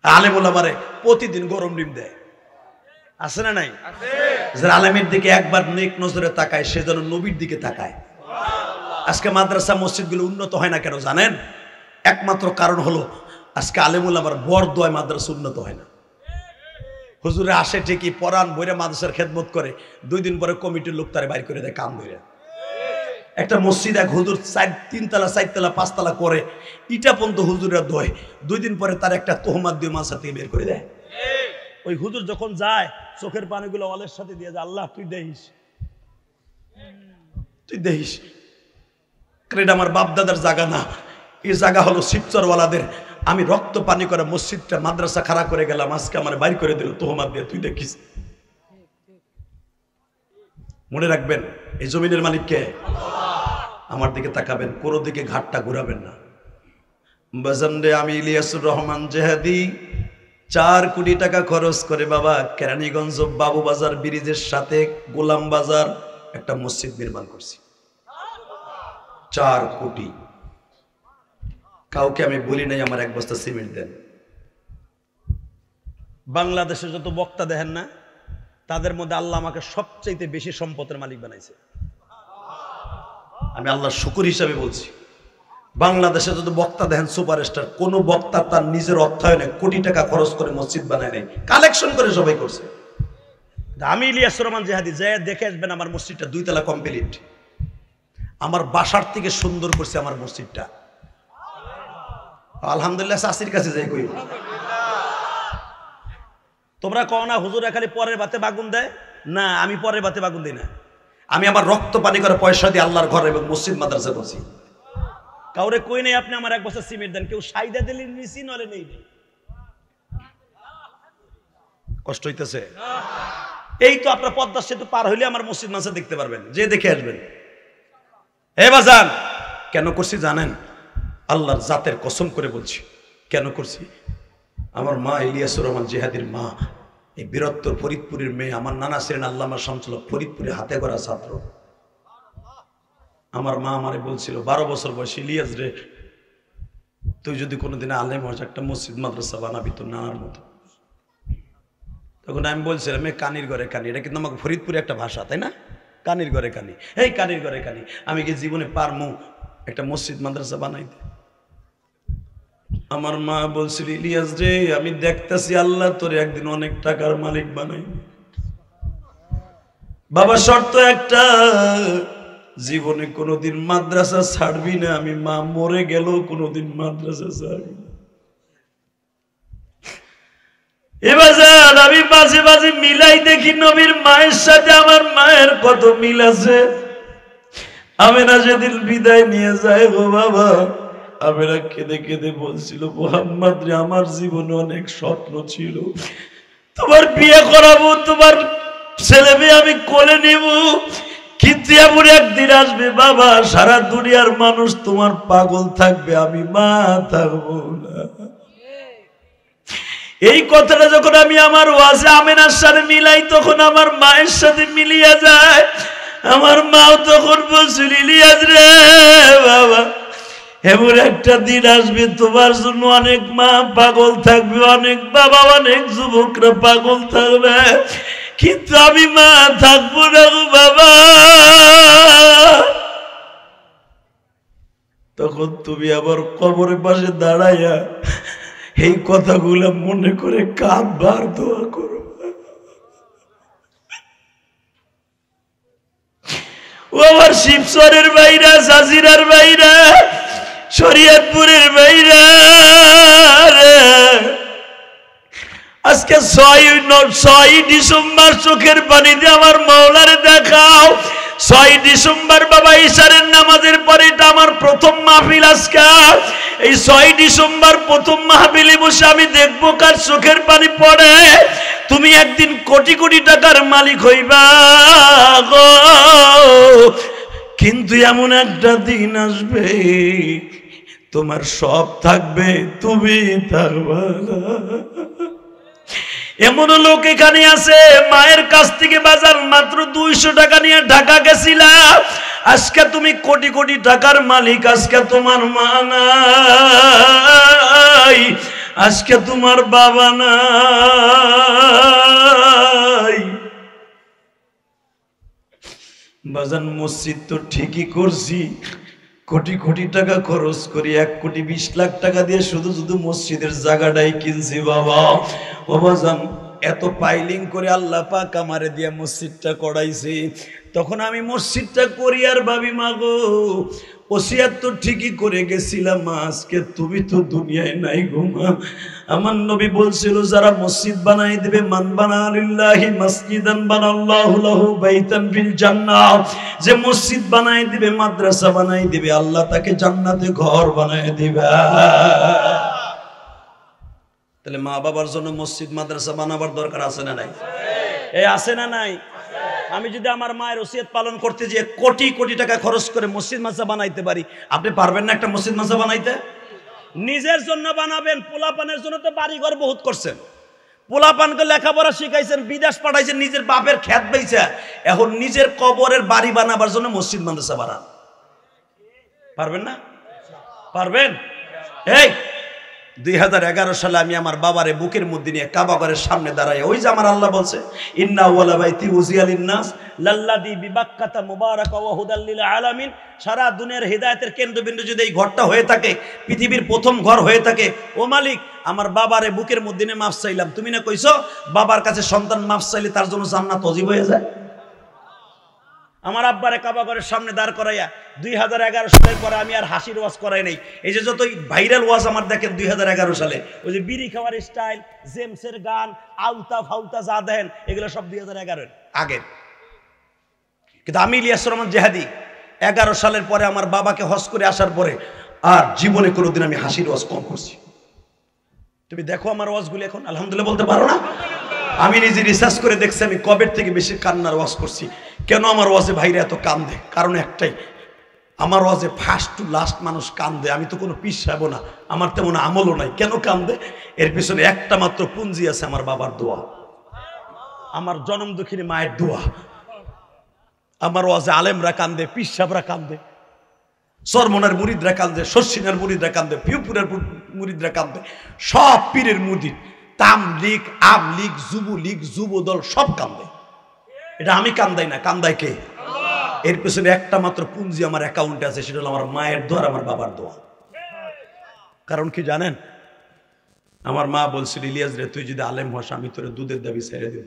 A: আলেম ওলামারে প্রতিদিন গরম ডিম দেয়। আছে না নাই? যারা আলেমের দিকে একবার নেক নজরে তাকায়, সে যেন নবীর দিকে তাকায়। আজকে মাদ্রাসা মসজিদগুলো উন্নত হয় না কেন জানেন? একমাত্র কারণ হলো আজকে আলেম ওলামার বরদোয়ায় মাদ্রাসা উন্নত হয় না। হুজুরে আসে ঠিকই, পরাণ বইরে মাদ্রাসার খেদমত করে, 2 দিন পরে কমিটির লোক তারে বাইর করে দেয় কাম ধরে। একটা মসজিদ এক হুজুর 3 তলা 4 তলা 5 তলা করে, ইটা পর্যন্ত হুজুরের দোয়, 2 দিন পরে তার একটা তোহমাত দিয়ে মাদ্রাসা থেকে বের করে দেয়। ওই হুজুর যখন যায়, চোখের পানিগুলো ওয়ালের সাথে দিয়ে যায়, আল্লাহ তুই দেখিস, তুই দেখিস। এটা আমার বাপ দাদার জায়গা না, এই জায়গা হলো শিবচরওয়ালাদের। আমি রক্ত পানি করে মসজিদটা মাদ্রাসা খাড়া করে গেলাম, আজকে আমার বাইর করে দিল তোহমাত দিয়ে, তুই দেখিস। মনে রাখবেন, এই জমিনের মালিক কে? আমার দিকে তাকাবেন, কোনো দিকে ঘাটটা ঘুরাবেন না। বাজানরে, আমি ইলিয়াসুর রহমান জেহাদি 4 কোটি টাকা খরচ করে বাবা কেরানীগঞ্জ বাবু বাজার ব্রিজের সাথে গোলাম বাজার একটা মসজিদ নির্মাণ করছি। 4 কোটি। কাউকে আমি বলি নাই আমার 1 বস্তা সিমেন্ট দেন। বাংলাদেশে যত বক্তা দেখেন না, তাদের মধ্যে আল্লাহ আমাকে সবচাইতে বেশি সম্পদের মালিক বানাইছে। আমি আল্লাহর শুকর হিসাবে বলছি। বাংলাদেশে যত বক্তা দেখেন সুপারস্টার, কোন বক্তা তার নিজের অর্থায়নে কোটি টাকা খরচ করে মসজিদ বানায় নাই, কালেকশন করে সবাই করছে। আমি ইলিয়াস রহমান জেহাদি যে দেখে আসবেন, আমার মসজিদটা 2 তলা কমপ্লিট। আমার বাসার থেকে সুন্দর করছে আমার মসজিদটা, আলহামদুলিল্লাহ। চাষির কাছে যাই কই, তোমরা কও না হুজুরা খালি পরের বাতে বাগুন দেয় না, আমি পরের বাতে বাগুন দিই না। আমি আমার রক্ত পানি করে পয়সা দিয়ে আল্লাহর ঘর এবং মসজিদ মাদ্রাসা করছি। কাউরে কই নাই আপনি আমার 1 বস্তা সিমেন্ট দেন, কেউ সাইদা দিলে নিছি, নলে নেই। কষ্ট হইতেছে? এই তো আপনার পদ্মা সেতু পার হইলে আমার মসজিদ মাদ্রাসা দেখতে পারবেন, যে দেখে আসবেন। হে বাজান, কেন করছি জানেন? আল্লাহর জাতের কসম করে বলছি কেন করছি। আমার মা ইলিয়াসুর রহমান জিহাদির মা, এই বীরত্তর ফরিদপুরের মেয়ে। আমার নানা ছিলেন আল্লামা শামসুল ফরিদপুরে হাতে গড়া ছাত্র। আমার মা আমারে বলছিল 12 বছর বয়সে, ইলিয়াস রে, তুই যদি কোনোদিন আলেম হস, একটা মসজিদ মাদ্রাসা বানাবি তোর নানার মতো। তখন আমি বলছিলাম, কানির ঘরে কানি, এটা কিন্তু আমাকে ফরিদপুরে একটা ভাষা, তাই না? কানির ঘরে কানি, এই কানির ঘরে কানি। আমি কি জীবনে পারমু একটা মসজিদ মাদ্রাসা বানাইতে? আমার মা বলছিল, ইলিয়াস রে, আমি দেখতেছি আল্লাহ তোর একদিন অনেক টাকার মালিক বানাই। বাবা শর্ত একটা, জীবনে কোনোদিন মাদ্রাসা ছাড়বি না। আমি মা মরে গেল কোনোদিন মাদ্রাসা ছাড়বি না। এবার আমি মাঝে মাঝে মিলাই দেখি নবীর মায়ের সাথে আমার মায়ের কত মিল আছে। আমেনা যেদিন বিদায় নিয়ে যায় গো বাবা, আমেনা কেঁদে কেঁদে বলছিল, মুহাম্মদ রে, আমার জীবনে অনেক স্বপ্ন ছিল, তোমার বিয়ে করাবো, তোমার ছেলে মেয়ে আমি কোলে নিব, কিন্তু এমন একদিন আসবে বাবা, সারা দুনিয়ার মানুষ তোমার পাগল থাকবে, আমি মা থাকবো না। এই কথাটা যখন আমি আমার ওয়াজে আমেনার সাথে মিলাই, তখন আমার মায়ের সাথে মিলিয়ে যায়। আমার মাও তখন বলছিল, ইলিয়াস রে বাবা, এমন একটা দিন আসবে তোমার জন্য অনেক মা পাগল থাকবে, অনেক বাবা, অনেক যুবকরা পাগল থাকবে, কিন্তু আমি মা থাকবো না গো বাবা। তখন তুমি আবার কবরের পাশে দাঁড়াইয়া এই কথাগুলো মনে করে কাঁদবার দোয়া করো। ও আমার শিবচরের বাইরা, জাজিরার বাইরা, শরীয়তপুরের বাইরা, আজকে 6 ডিসেম্বর চোখের পানি দিয়ে আমার মাওলারে দেখাও। 6 ডিসেম্বর বাবা ইশারের নামাজের পরে এটা আমার প্রথম মাহফিল। আজকে এই 6 ডিসেম্বর প্রথম মাহফিলে বসে আমি দেখবো কার চোখের পানি পড়ে। তুমি একদিন কোটি কোটি টাকার মালিক হইবা গো, কিন্তু এমন একটা দিন আসবে তোমার সব থাকবে, তুমি থাকবা না। এমন লোক এখানে আছে, মায়ের কাছ থেকে বাজার মাত্র 200 টাকা নিয়ে ঢাকা গেছিলাম, আজকে তুমি কোটি কোটি টাকার মালিক। আজকে তোমার মা নাই, আজকে তোমার বাবা নাই। বাজান মসজিদ তো ঠিকই করছি, কোটি কোটি টাকা খরচ করি, 1,20,00,000 টাকা দিয়ে শুধু শুধু মসজিদের জায়গাটাই কিনছি বাবা। ও বাজান, এত পাইলিং করে আল্লাহ পাক আমারে দিয়া মসজিদটা করাইছে, তখন আমি মসজিদটা করি আর ভাবি, মাগো ওসিয়াত তো ঠিকই করে গেছিলাম, আজকে তুমি তো দুনিয়ায় নাই গো মা। আমার নবী বলছিল, যারা মসজিদ বানাই দিবে, মান বানা লিল্লাহি মাসজিদান বানাল্লাহু লাহু বাইতান ফিল জান্নাহ, যে মসজিদ বানাই দিবে, মাদ্রাসা বানাই দিবে, আল্লাহ তাকে জান্নাতে ঘর বানাই দিবে। তাহলে মা বাবার জন্য মসজিদ মাদ্রাসা বানাবার দরকার আছে না নাই? এই আছে না নাই? আমি যদি আমার মায়ের ওসিয়ত পালন করতে গিয়ে কোটি কোটি টাকা খরচ করে মসজিদ মাদ্রাসা বানাইতে পারি, আপনি পারবেন না একটা মসজিদ মাদ্রাসা বানাইতে? নিজের জন্য বানাবেন, পোলাপানের জন্য তো বাড়ি ঘর বহুত করছেন, পোলাপানকে লেখাপড়া শিখাইছেন, বিদেশ পাঠাইছেন, নিজের বাপের খেত বেচে, এখন নিজের কবরের বাড়ি বানাবার জন্য মসজিদ মাদ্রাসা বানান। পারবেন না? পারবেন? এই 2011 সালে আমি আমার বাবারে বুকের মধ্যে নিয়ে কাবা ঘরের সামনে দাঁড়াই, ওই যে আমার আল্লাহ বলছে, ইন্না ওয়ালা বাইতি উজিয়া লিন-নাস লাল্লাযী বিবাক্কাতা মুবারাকা ওয়া হুদাল লিল আলামিন। সারা দুনিয়ার হিদায়াতের কেন্দ্রবিন্দু যদি এই ঘরটা হয়ে থাকে, পৃথিবীর প্রথম ঘর হয়ে থাকে, ও মালিক, আমার বাবারে বুকের মধ্যে নিয়ে মাফ চাইলাম। তুমি না কইছো বাবার কাছে সন্তান মাফ চাইলে তার জন্য জান্নাত ওয়াজিব হয়ে যায়? আমার আব্বারে কাবা ঘরের সামনে দাঁড় করাইয়া 2011 সালের পরে আমি আর হাসির ওয়াজ করাই নাই। এই যে যত ভাইরাল ওয়াজ আমার দেখেন 2011 সালে, ওই যে বিড়ি খাওয়ার স্টাইল, জেমসের গান, আউতা ফাউতা যা দেখেন, এগুলো সব 2011 আগের। কিন্তু আমি ইলিয়াস রহমান জেহাদি 11 সালের পরে আমার বাবাকে হজ করে আসার পরে আর জীবনে কোনোদিন আমি হাসির ওয়াজ কম করছি। তুমি দেখো আমার ওয়াজগুলি এখন, আলহামদুলিল্লাহ বলতে পারো না? আমি নিজে রিসার্চ করে দেখছি আমি কবের থেকে বেশি কান্নার ওয়াজ করছি। কেন আমার ওয়াজে ভাইরা এত কান্দে? কারণ একটাই, আমার ওয়াজে ফার্স্ট টু লাস্ট মানুষ কান্দে। আমি তো কোনো পিস সাহেব না, আমার তেমন আমলও নাই। কেন কান্দে? এর পিছনে একটা মাত্র পুঞ্জি আছে, আমার বাবার দোয়া, আমার জনম দুঃখিনী মায়ের দোয়া। আমার ওয়াজে আলেমরা কান্দে, পিস সাহেবরা কান্দে, চরমনার মুরিদরা কান্দে, শর্ষিনার মুরিদরা কান্দে, পিউপুরের মুরিদরা কান্দে, সব পীরের মুরিদ, তামলিগ, আমলিগ, যুবলীগ, যুবদল সব কান্দে। এটা আমি কান্দাই না, কান্দায় কে? এর পেছনে একটা মাত্র পুঞ্জি আমার অ্যাকাউন্টে আছে, সেটা হলো আমার মায়ের দোয়া, আমার বাবার দোয়া। কারণ কি জানেন? আমার মা বলছিল, ইলিয়াস রে তুই যদি আলেম হস আমি তোর দুধের দাবি ছেড়ে দেব।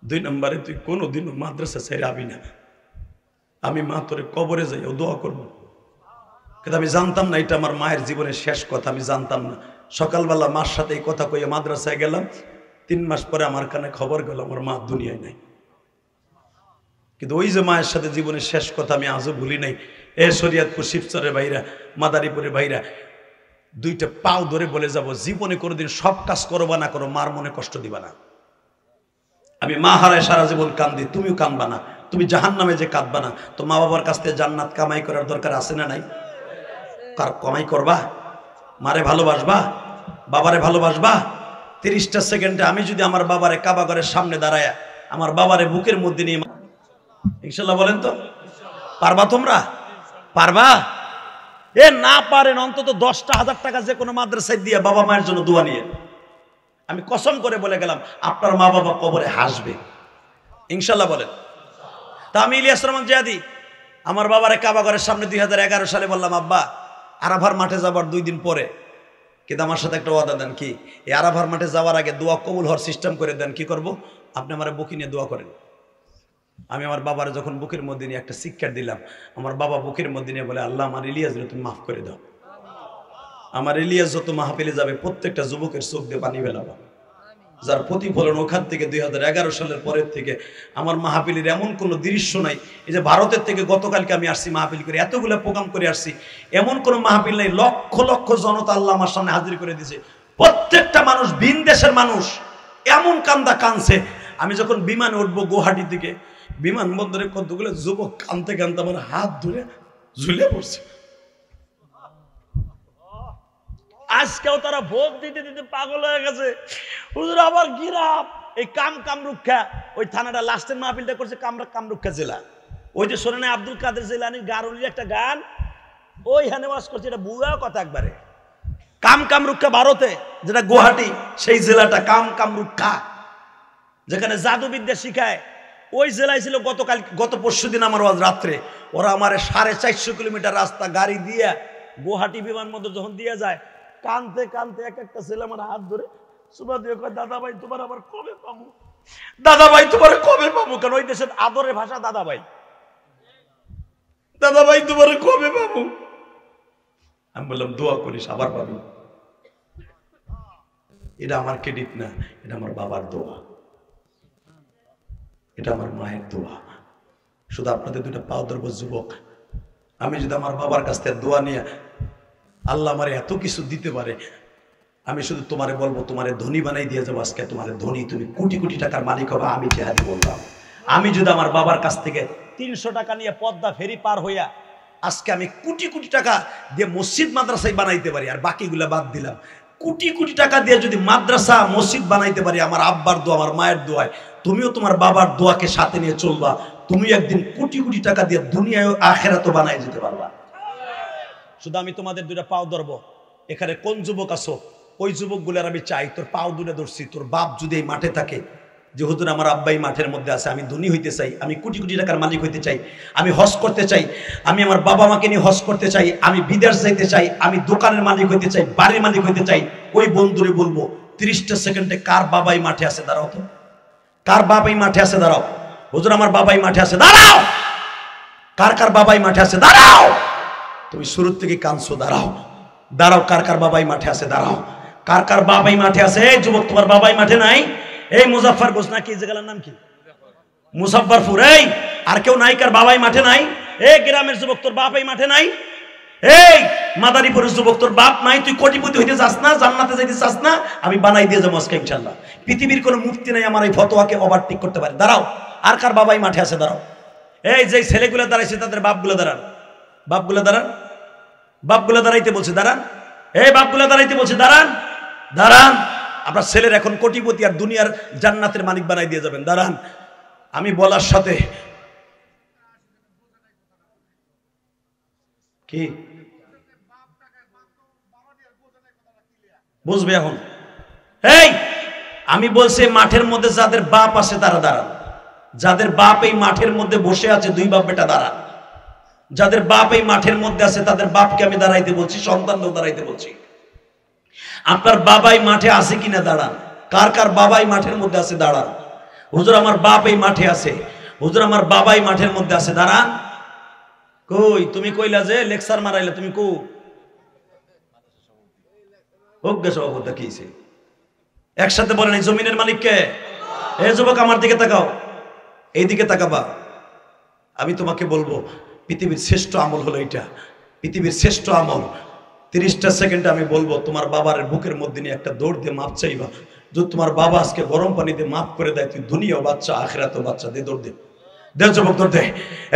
A: 2 নম্বরে তুই কোনোদিনও মাদ্রাসা ছেড়ে আবি না। আমি মা তোরে কবরে যাই ও দোয়া করবো। কিন্তু আমি জানতাম না এটা আমার মায়ের জীবনের শেষ কথা, আমি জানতাম না। সকালবেলা মার সাথে এই কথা কইয়া মাদ্রাসায় গেলাম, 3 মাস পরে আমার কানে খবর গেল আমার মা দুনিয়ায় নাই। কিন্তু ওই যে মায়ের সাথে জীবনের শেষ কথা আমি আজও ভুলি নাই। এ শরিয়তপুর শিবচরের ভাইরা, মাদারীপুরের ভাইরা, 2টা পাও ধরে বলে যাব, জীবনে কোনোদিন সব কাজ করবা না করো, মার মনে কষ্ট দিবা না। আমি মা হারায় সারা জীবন কান্দি, তুমিও কানবা না। তুমি জাহান্নামে যে কাঁদবা না। তো মা বাবার কাছ থেকে জান্নাত কামাই করার দরকার আছে না নাই? কার কামাই করবা? মারে ভালোবাসবা, বাবারে ভালোবাসবা। 30টা সেকেন্ডে আমি যদি আমার বাবারে কাবা ঘরের সামনে দাঁড়ায় আমার বাবারে বুকের মধ্যে নিয়ে, ইনশাল্লাহ বলেন তো পারবা? তোমরা পারবা? এ না পারেন অন্তত 10টা 1000 টাকা যে কোনো মাদ্রাসায় দিয়ে বাবা মায়ের জন্য দোয়া নিয়ে। আমি কসম করে বলে গেলাম আপনার মা বাবা কবরে হাসবে, ইনশাল্লাহ বলেন। তা আমি ইলিয়াস রহমান জিয়াদি আমার বাবারে কাবা ঘরের সামনে 2011 সালে বললাম, আব্বা আরাফার মাঠে যাবার 2 দিন পরে, কিন্তু আমার সাথে একটা ওয়াদা দেন। কি? এই আরাফার মাঠে যাওয়ার আগে দোয়া কবুল হওয়ার সিস্টেম করে দেন। কি করব? আপনি আমার বুকে নিয়ে দোয়া করেন। আমি আমার বাবার যখন বুকের মধ্যে নিয়ে একটা শিক্ষা দিলাম, আমার বাবা বুকের মধ্যে নিয়ে বলে, আল্লাহ আমার ইলিয়াস তুমি মাফ করে দাও। আমার ইলিয়াস যত মাহফিলে যাবে প্রত্যেকটা যুবকের চোখ দিয়ে পানি ফেলাবা, যার প্রতিফলন ওখান থেকে 2011 সালের পরের থেকে আমার মাহফিলের এমন কোনো দৃশ্য নাই। এই যে ভারতের থেকে গতকালকে আমি আসছি মাহফিল করে, এতগুলো প্রোগ্রাম করে আসছি, এমন কোনো মাহফিল নাই। লক্ষ লক্ষ জনতা আল্লাহ আমার সামনে হাজির করে দিয়েছে। প্রত্যেকটা মানুষ, ভিন দেশের মানুষ এমন কান্দা কানছে। আমি যখন বিমানে উঠবো গুয়াহাটি থেকে, বিমানবন্দরে কতগুলো যুবক কানতে কানতে আমার হাত ধরে ঝুলে পড়ছে। আজকেও তারা ভোট দিতে দিতে পাগল হয়ে গেছে। হুজুর আবার গিরাপ এই কামরুক্ষা, ওই থানাটা লাস্টের মাহফিলটা করছে কামরুক্ষা জেলা। ওই যে শোনেন আব্দুল কাদের জিলানীর গারুলির একটা গান, ওইখানে ওয়াজ করছে। এটা বুড়া কথা একবারে। কামরুক্ষা ভারতে, যেটা গুয়াহাটি সেই জেলাটা কামরুক্ষা, যেখানে জাদুবিদ্যা শিখায়। ওই জেলায় ছিল গত পরশুদিন আমার ওয়াজ রাত্রে। ওরা আমার 450 কিলোমিটার রাস্তা গাড়ি দিয়ে গুয়াহাটি বিমানবন্দর যখন দিয়ে যায়, কানতে কানতে এক একটা ছেলে আমার হাত ধরে সুবা দিয়ে কয়, দাদা ভাই তোমার আবার কবে পাবো, দাদা ভাই তোমার কবে পাবো। কারণ ওই দেশের আদরের ভাষা দাদা ভাই, দাদা ভাই তোমার কবে পাবো। আমি বললাম দোয়া করিস আবার পাবি। এটা আমার ক্রেডিট না, এটা আমার বাবার দোয়া, এটা আমার মায়ের দোয়া। শুধু আপনাদের 2টা পাও ধরবো যুবক। আমি যদি আমার বাবার কাছ থেকে দোয়া নিয়ে আল্লাহ আমার এত কিছু দিতে পারে, আমি শুধু তোমারে বলবো, তোমারে ধনী বানাই দিয়ে যাবো। আজকে তোমারে ধনী, তুমি কোটি কোটি টাকার মালিক হবে। আমি জেহাদি বললাম, আমি যদি আমার বাবার কাছ থেকে 300 টাকা নিয়ে পদ্মা ফেরি পার হইয়া আজকে আমি কোটি কোটি টাকা দিয়ে মসজিদ মাদ্রাসায় বানাইতে পারি, আর বাকিগুলা বাদ দিলাম, কোটি কোটি টাকা দিয়ে যদি মাদ্রাসা মসজিদ বানাইতে পারি, আমার আব্বার দোয়া আমার মায়ের দোয়ায়, তুমিও তোমার বাবার দোয়াকে সাথে নিয়ে চলবা, তুমি একদিন কোটি কোটি টাকা দিয়ে দুনিয়ায় আখেরাতও বানাই যেতে পারবা। শুধু আমি তোমাদের 2টা পাও ধরবো। এখানে কোন যুবক আছো, ওই যুবকগুলোর আমি চাই তোর পাও 2টা ধরছি। তোর বাপ যদি এই মাঠে থাকে, যে হুজুর আমার আব্বাই মাঠের মধ্যে আছে, আমি ধনী হইতে চাই, আমি কোটি কোটি টাকার মালিক হইতে চাই, আমি হজ করতে চাই, আমি আমার বাবা মাকে নিয়ে হজ করতে চাই, আমি বিদেশ যাইতে চাই, আমি দোকানের মালিক হইতে চাই, বাড়ির মালিক হইতে চাই, ওই বন্ধুরে বলবো 30টা সেকেন্ডে কার বাবাই মাঠে আছে দাঁড়াও তো, কার বাবাই মাঠে আছে দাঁড়াও। হুজুর আমার বাবাই মাঠে আছে, দাঁড়াও। কার কার বাবাই মাঠে আছে দাঁড়াও। তুমি শুরুর থেকে কানছো, দাঁড়াও দাঁড়াও। কার কার বাবাই মাঠে আছে দাঁড়াও। কার কার বাবাই মাঠে আছে? এই যুবক তোমার বাবাই মাঠে নাই? এই মুজাফফরগঞ্জ নাকি জায়গার নাম কি? মুজাফফরপুর। এই আর কেউ নাই? কার বাবাই মাঠে নাই? এই গ্রামের যুবক তোর বাবাই মাঠে নাই? এই মাদারীপুরের যুবক তোর বাপ নাই? তুই কোটিপতি হইতে চাস না, জান্নাতে যাইতে চাস না? আমি বানাই দিয়ে যাবো আজকে ইনশাআল্লাহ। পৃথিবীর কোনো মুক্তি নাই আমার এই ফতোয়াকে ওভারটেক করতে পারে। দাঁড়াও। আর কার বাবাই মাঠে আছে দাঁড়াও। এই যে ছেলেগুলো দাঁড়াইছে তাদের বাপগুলো দাঁড়ান, বাপগুলো দাঁড়ান, বাপগুলো দাঁড়াইতে বলছে দাঁড়ান। এই বাপগুলো দাঁড়াইতে বলছে দাঁড়ান, দাঁড়ান। আপনার ছেলের এখন কোটিপতি আর দুনিয়ার জান্নাতের মালিক বানাই দিয়ে যাবেন, দাঁড়ান। আমি বলার সাথে কি বুঝবে এখন? এই আমি বলছি মাঠের মধ্যে যাদের বাপ আছে তারা দাঁড়ান। যাদের বাপ এই মাঠের মধ্যে বসে আছে, 2 বাপ বেটা দাঁড়ান। যাদের বাপ এই মাঠের মধ্যে আছে তাদের বাপকে আমি দাঁড়াইতে বলছি, সন্তানকেও দাঁড়াইতে বলছি। আপনার বাবাই মাঠে আছে কিনা দাঁড়ান। কার কার বাবাই মাঠের মধ্যে আছে দাঁড়ান। হুজুর আমার বাপ এই মাঠে আছে, হুজুর আমার বাবাই মাঠের মধ্যে আছে, দাঁড়ান। কই তুমি কইলা যে লেকচার মারাইলা, তুমি কো অজ্ঞ সভাপতি কিছে একসাথে বলেন এই জমিনের মালিক কে? এ যুবক আমার দিকে তাকাও, এই দিকে তাকাবা। আমি তোমাকে বলবো পৃথিবীর শ্রেষ্ঠ আমল হলো এটা, পৃথিবীর শ্রেষ্ঠ আমল। 30টা সেকেন্ডে আমি বলবো তোমার বাবার বুকের মধ্যে নিয়ে একটা দৌড় দিয়ে মাপ চাইবা। যদি তোমার বাবা আজকে গরম পানিতে মাপ করে দেয়, তুই দুনিয়াও বাচ্চা আখিরাতেও বাচ্চা। দে দৌড় দে, দে যুবক দৌড় দে,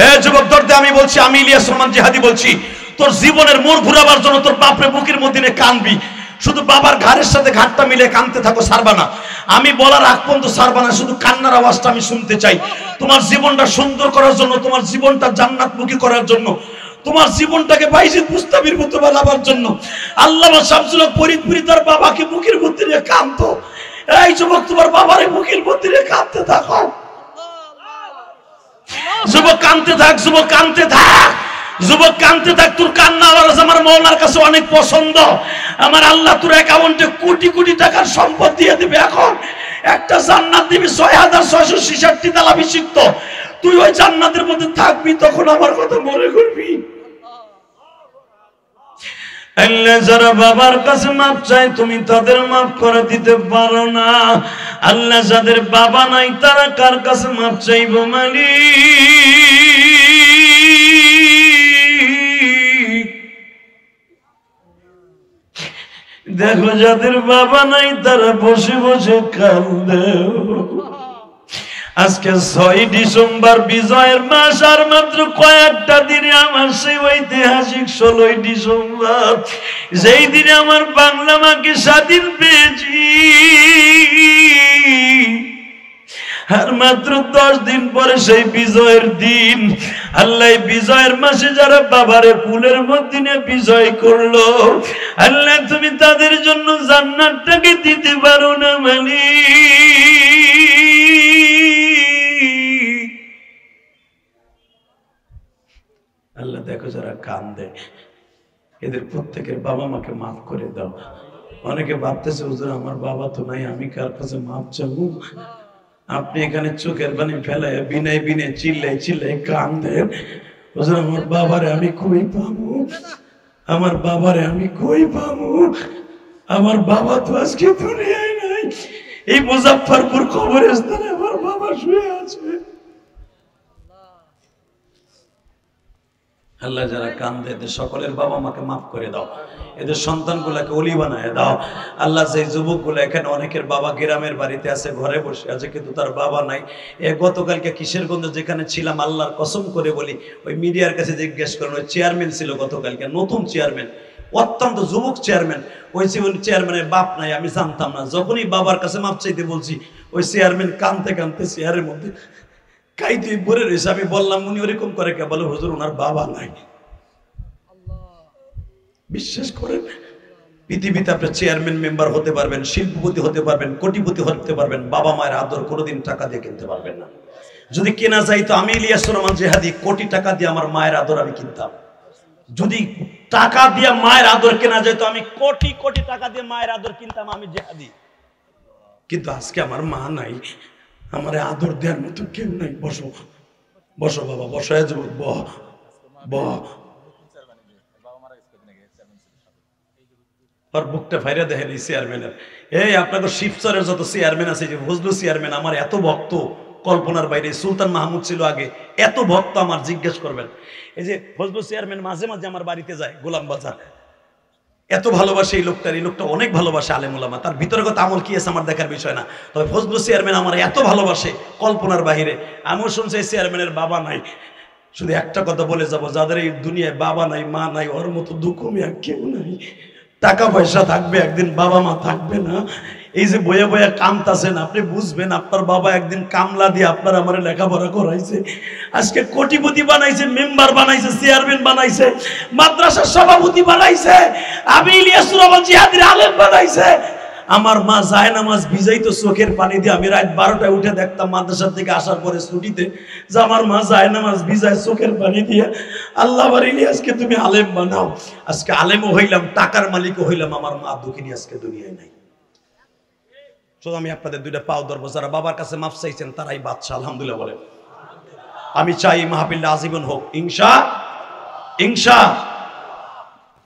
A: এ যুবক দৌড় দে। আমি বলছি, আমি ইলিয়াস রহমান জিহাদি বলছি, তোর জীবনের মোড় ঘুরাবার জন্য তোর বাপরে বুকের মধ্যে নিয়ে কানবি। শুধু বাবার ঘাড়ের সাথে ঘাটটা মিলে কানতে থাকো, সারবা না। আমি বলার আগ পর্যন্ত সারবা না, শুধু কান্নার আওয়াজটা আমি শুনতে চাই। তোমার জীবনটা সুন্দর করার জন্য, তোমার জীবনটা জান্নাতমুখী করার জন্য, তোমার জীবনটাকে বাইজিদ মুস্তাফির মতো বানাবার জন্য আল্লামা শামসুল হক ফরিদপুরি তার বাবাকে বুকের মধ্যে নিয়ে কাঁদতো। এই যুবক তোমার বাবারে বুকের মধ্যে নিয়ে কাঁদতে থাকো, যুবক কাঁদতে থাক, যুবক কাঁদতে থাক, যুবক কাঁদতে থাক। তোর কান্না আওয়াজ আমার মওলার কাছে অনেক পছন্দ। আমার আল্লাহ তোর অ্যাকাউন্টে কোটি কোটি টাকার সম্পদ দিয়ে দিবে। এখন একটা জান্নাত দিবি 6666 তালা বিশিষ্ট, তুই ওই জান্নাতের মধ্যে থাকবি, তখন আমার কথা মনে করবি। আল্লাহ যারা বাবার কাছে মাপ চায় তুমি তাদের মাফ করে দিতে পারো না। আল্লাহ যাদের বাবা নাই তারা কার কাছে মাপ চাইবো মালিক? দেখো যাদের বাবা নাই তারা বসে বসে কান্দে। আজকে 6 ডিসেম্বর বিজয়ের মাস, আর মাত্র কয়েকটা দিনে আমার সেই ঐতিহাসিক 16 ডিসেম্বর, যেই দিনে আমার বাংলা মাকে স্বাধীন পেয়েছি। আর মাত্র 10 দিন পরে সেই বিজয়ের দিন। আল্লাহ বিজয়ের মাসে যারা বাবারে কুলের মধ্যে নিয়ে বিজয় করলো, আল্লাহ তুমি তাদের জন্য জান্নাতটাকে দিতে পারো না মালিক? আল্লাহ দেখো যারা কান্দে, এদের প্রত্যেকের বাবা মাকে মাফ করে দাও। অনেকে ভাবতেছে হুজুর আমার বাবা তো নাই, আমি কার কাছে মাফ চাবো? আপনি এখানে চোখের পানি ফেলায় বিনায় বিনে চিল্লাই চিল্লাই কান্দেন, হুজুর আমার বাবারে আমি কই পাবো, আমার বাবারে আমি কই পাবো, আমার বাবা তো আজকে দুনিয়ায় নাই, এই মুজাফফরপুর কবরস্থানে আমার বাবা শুয়ে আছে। আল্লাহ যারা কান্দে এদের সকলের বাবা মাকে মাফ করে দাও, এদের সন্তানগুলাকে ওলি বানায় দাও। আল্লাহ যে যুবকগুলো এখানে অনেকের বাবা গ্রামের বাড়িতে আছে, ঘরে বসে আছে, কিন্তু তার বাবা নাই। গতকালকে কিশোরগঞ্জে যেখানে ছিলাম, আল্লাহর কসম করে বলি, ওই মিডিয়ার কাছে জিজ্ঞেস করেন, ওই চেয়ারম্যান ছিল গতকালকে, নতুন চেয়ারম্যান, অত্যন্ত যুবক চেয়ারম্যান। ওই চেয়ারম্যানের বাপ নাই, আমি জানতাম না। যখনই বাবার কাছে মাপ চাইতে বলছি, ওই চেয়ারম্যান কানতে কানতে চেয়ারের মধ্যে কাইতে পড়ে রয়েছে। আমি বললাম উনি ওরকম করে কে? বলে হুজুর ওনার বাবা নাই। বিশ্বাস করেন, পৃথিবীতে আপনি চেয়ারম্যান মেম্বার হতে পারবেন, শিল্পপতি হতে পারবেন, কোটিপতি হতে পারবেন, বাবা মায়ের আদর কোনোদিন টাকা দিয়ে কিনতে পারবেন না। যদি কেনা যায় তো আমি ইলিয়াস রহমান জিহাদি কোটি টাকা দিয়ে আমার মায়ের আদর আমি কিনতাম। যদি টাকা দিয়ে মায়ের আদর কেনা যায় তো আমি কোটি কোটি টাকা দিয়ে মায়ের আদর কিনতাম, আমি জিহাদি। কিন্তু আজকে আমার মা নাই, আমার আদর দেওয়ার মতো কেউ নাই। বসো বসো বাবা, বসো, বহ বহ। আর বুকটা ফাইরা দেখেন এই চেয়ারম্যানের। এই আপনাদের শিবচরের যত চেয়ারম্যান আছে, যে ফজলু চেয়ারম্যান আমার এত ভক্ত, কল্পনার বাইরে। সুলতান মাহমুদ ছিল আগে, এত ভক্ত আমার, জিজ্ঞেস করবেন। এই যে ফজলু চেয়ারম্যান মাঝে মাঝে আমার বাড়িতে যায়, গোলাম বাজার, এত ভালোবাসে এই লোকটার। এই লোকটা অনেক ভালোবাসে আলেম ওলামা, তার ভিতরগত আমল কি আছে আমার দেখার বিষয় না। তবে ফজলু চেয়ারম্যান আমার এত ভালোবাসে, কল্পনার বাহিরে। আমিও শুনছি এই চেয়ারম্যানের বাবা নাই। শুধু একটা কথা বলে যাব, যাদের এই দুনিয়ায় বাবা নাই, মা নাই, ওর মতো দুঃখমী আর কেউ নাই। টাকা পয়সা থাকবে, একদিন বাবা মা থাকবে না। এই যে বয়া বয়া কামতাছেন, আপনি বুঝবেন আপনার বাবা একদিন কামলা দিয়ে আপনার আমার লেখাপড়া করাইছে, আজকে কোটিপতি বানাইছে, মেম্বার বানাইছে, চেয়ারম্যান বানাইছে, মাদ্রাসার সভাপতি বানাইছে, আমি ইলিয়াস রহমান জিহাদির আলেম বানাইছে। আমার মা যায় নামাজ ভিজাইতো চোখের পানি দিয়ে। আমি রাত 12টায় উঠে দেখতাম মাদ্রাসা থেকে আসার পরে ছুটিতে যে আমার মা যায় নামাজ ভিজায় চোখের পানি দিয়ে। আল্লাহ বাড়িনি আজকে তুমি আলেম বানাও। আজকে আলেমও হইলাম, টাকার মালিকও হইলাম, আমার মা দুঃখিনী আজকে দুনিয়ায় নাই। শুধু আমি আপনাদের দুইটা পাও ধরবো, যারা বাবার কাছে মাফ চাইছেন তারাই বাদশা। আলহামদুলিল্লাহ বলেন। আমি চাই মাহফিলটা আজীবন হোক, ইনশা ইনশা।